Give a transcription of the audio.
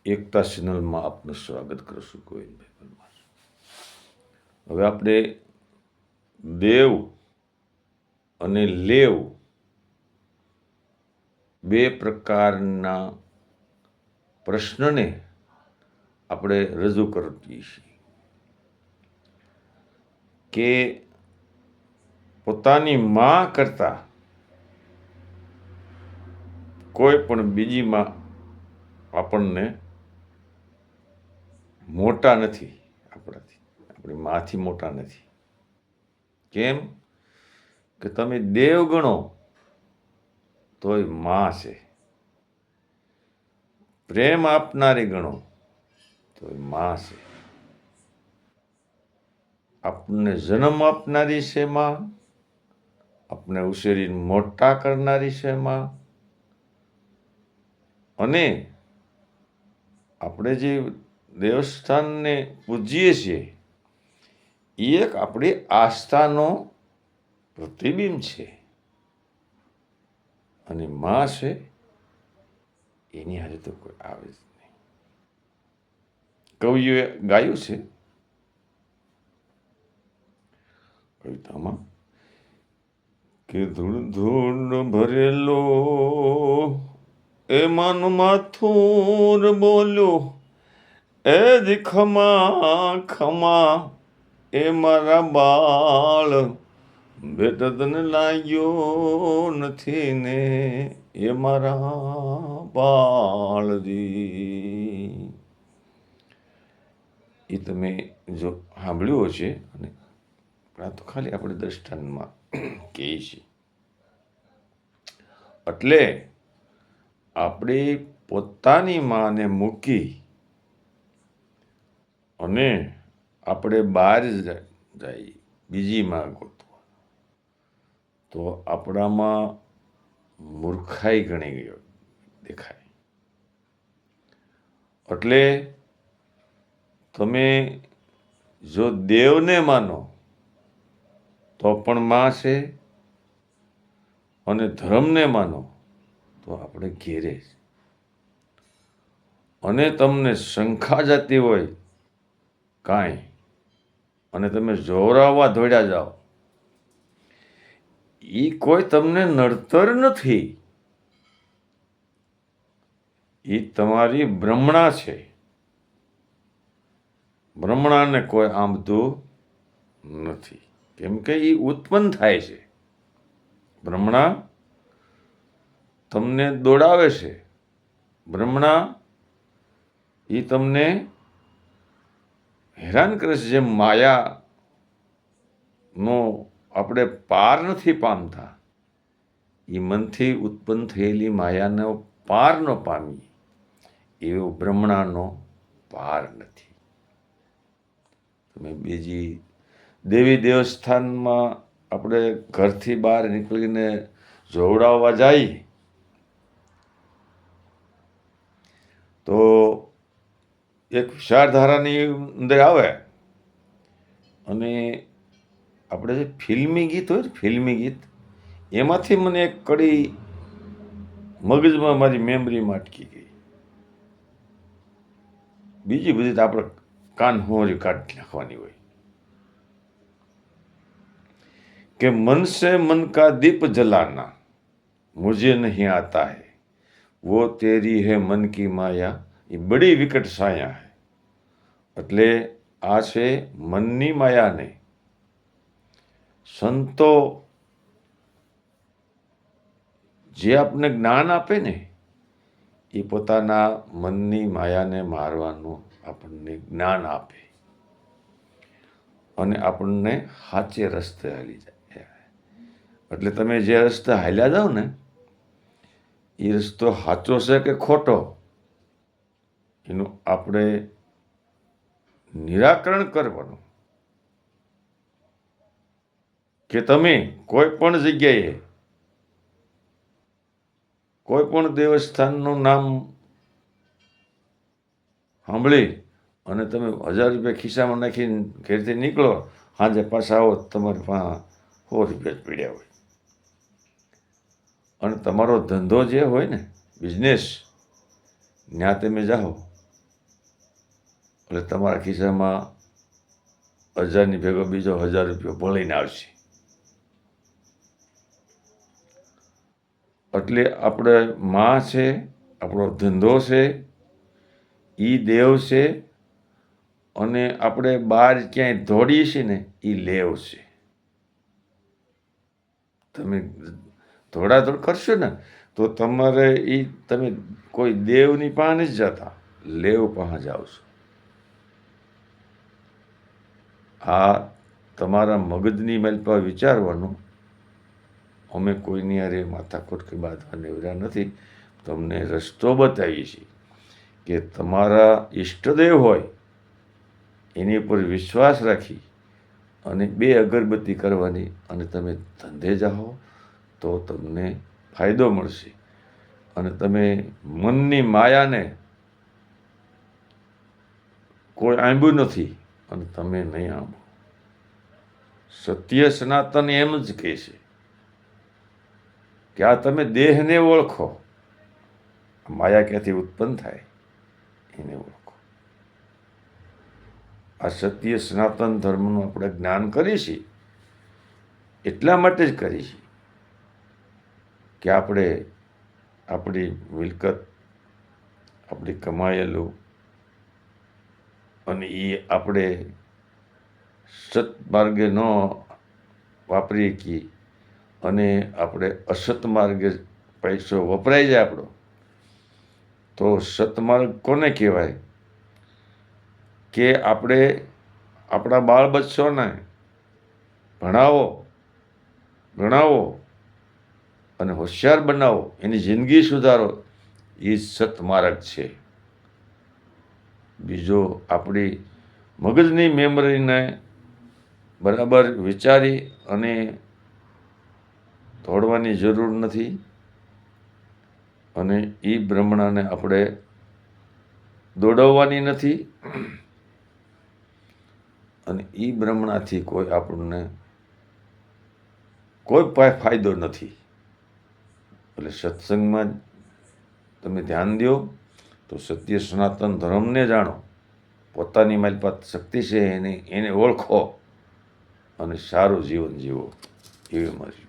એકતા ચેનલમાં આપનું સ્વાગત કરું છું, ગોવિંદભાઈ પરમાર. હવે આપણે દેવ અને લેવ બે પ્રકારના પ્રશ્નને આપણે રજૂ કરીએ છીએ કે પોતાની માં કરતા કોઈ પણ બીજી માં આપણને મોટા નથી, આપણી માથી મોટા નથી. કેમ કે તમે દેવ ગણો તોય માં છે, પ્રેમ આપનારી ગણો તોય માં છે, આપણને જન્મ આપનારી છે માં, આપણે ઉછેરીને મોટા કરનારી છે માં, અને આપણે જે દેવસ્થાનને પૂજીએ છીએ એ એક આપણી આસ્થાનો પ્રતિબિંબ છે. અને માં છે એની હારે તો કોઈ આવે જ નહીં. કવિઓએ ગાયું છે કવિતામાં કે ધૂળ ધૂળ ભરેલો એમાંનું માથું બોલ્યું એ જ ખમા ખમા એ મારા બાળ, બેટા તને લાગ્યો નથી ને એ મારા બાળજી. એ તમે જો સાંભળ્યું હશે, અને આ તો ખાલી આપણે દ્રષ્ટાંતમાં કહીએ છીએ. એટલે આપણે પોતાની માને મૂકી અને આપણે બહાર જાય બીજી માં ગોતવા, તો આપણામાં મૂર્ખાઈ ગણી ગયો દેખાય. એટલે તમે જો દેવને માનો તો પણ માં છે, અને ધર્મને માનો તો આપણે ઘેરે. અને તમને શંકા જતી હોય કાંઈ, અને તમે જોરાવવા દોડ્યા જાઓ, એ કોઈ તમને નડતર નથી, એ તમારી ભ્રમણા છે. ભ્રમણાને કોઈ આંબતું નથી, કેમ કે એ ઉત્પન્ન થાય છે. ભ્રમણા તમને દોડાવે છે, ભ્રમણા એ તમને હેરાન કરે છે. જેમ માયાનો આપણે પાર નથી પામતા, એ મનથી ઉત્પન્ન થયેલી માયાનો પાર ન પામી, એવો ભ્રમણાનો પાર નથી. તમે બીજી દેવી દેવસ્થાનમાં આપણે ઘરથી બહાર નીકળીને જોવડાવવા જાય તો એક વિચારધારાની અંદર આવે, અને આપણે જે ફિલ્મી ગીત હોય ને, ફિલ્મી ગીત, એમાંથી મને એક કડી મગજમાં મારી મેમરીમાં અટકી ગઈ. બીજી બધી તો આપણે કાન હોરી કાઢી નાખવાની હોય કે मन से मन का दीप जलाना मुझे नहीं आता है, वो तेरी है मन की माया, ये बड़ी विकट साया है. એટલે આ છે મનની માયાને સંતો જે આપણને જ્ઞાન આપે ને, એ પોતાના મનની માયાને મારવાનું આપણને જ્ઞાન આપે, અને આપણને સાચે રસ્તે હાલી જાય. એટલે તમે જે રસ્તે હાલ્યા જાઓ ને, એ રસ્તો સાચો છે કે ખોટો, એનું આપણે નિરાકરણ કરવાનું. કે તમે કોઈ પણ જગ્યાએ કોઈ પણ દેવસ્થાનનું નામ સાંભળી અને તમે 1000 રૂપિયા ખિસ્સામાં નાખીને ઘરેથી નીકળો, સાંજે પાછા આવો તમારી પાસે 100 રૂપિયા જ પડ્યા હોય. અને તમારો ધંધો જે હોય ને, બિઝનેસ, ત્યાં તમે જાઓ એટલે તમારા ખિસ્સામાં 1000ની ભેગો બીજો 1000 રૂપિયો ભળીને આવશે. એટલે આપણે માં છે, આપણો ધંધો છે, એ દેવ છે, અને આપણે બહાર ક્યાંય દોડીએ છીએ ને એ લેવ છે. તમે દોડાદોડ કરશો ને તો તમારે એ તમે કોઈ દેવની પાસે નથી જતા, લેવ પાસે જાઓ છો. આ તમારા મગજની મેલ પર વિચારવાનું. અમે કોઈની હારે માથાકૂટ કે બાંધવા નેવરા નથી. તમને રસ્તો બતાવીએ છીએ કે તમારા ઈષ્ટદેવ હોય એની ઉપર વિશ્વાસ રાખી અને 2 અગરબત્તી કરવાની અને તમે ધંધે જાઓ તો તમને ફાયદો મળશે. અને તમે મનની માયાને કોઈ આંબ્યું નથી અને તમે નહીં આંબો. સત્ય સનાતન એમ જ કહે છે કે આ તમે દેહને ઓળખો, માયા ક્યાંથી ઉત્પન્ન થાય એને ઓળખો. આ સત્ય સનાતન ધર્મનું આપણે જ્ઞાન કરીએ છીએ એટલા માટે જ કરીએ છીએ કે આપણે આપણી મિલકત, આપણી કમાયેલું અને એ આપણે સત્માર્ગે ન વાપરી શકીએ અને આપણે અસત માર્ગે પૈસો વપરાઈ જાય આપણો, તો સત્માર્ગ કોને કહેવાય? કે આપણે આપણા બાળ બચ્ચોને ભણાવો, ગણાવો અને હોશિયાર બનાવો, એની જિંદગી સુધારો, એ સત્માર્ગ છે. બીજો આપણી મગજની મેમરીને બરાબર વિચારી અને દોડવાની જરૂર નથી. અને એ બ્રહ્મણાને આપણે દોડાવવાની નથી. અને એ બ્રહ્મણાથી કોઈ આપણને કોઈ ફાયદો નથી. એટલે સત્સંગમાં તમે ધ્યાન દો તો સત્ય સનાતન ધર્મને જાણો, પોતાની માલપાત શક્તિ છે એને ઓળખો અને સારું જીવન જીવો. એવી મારી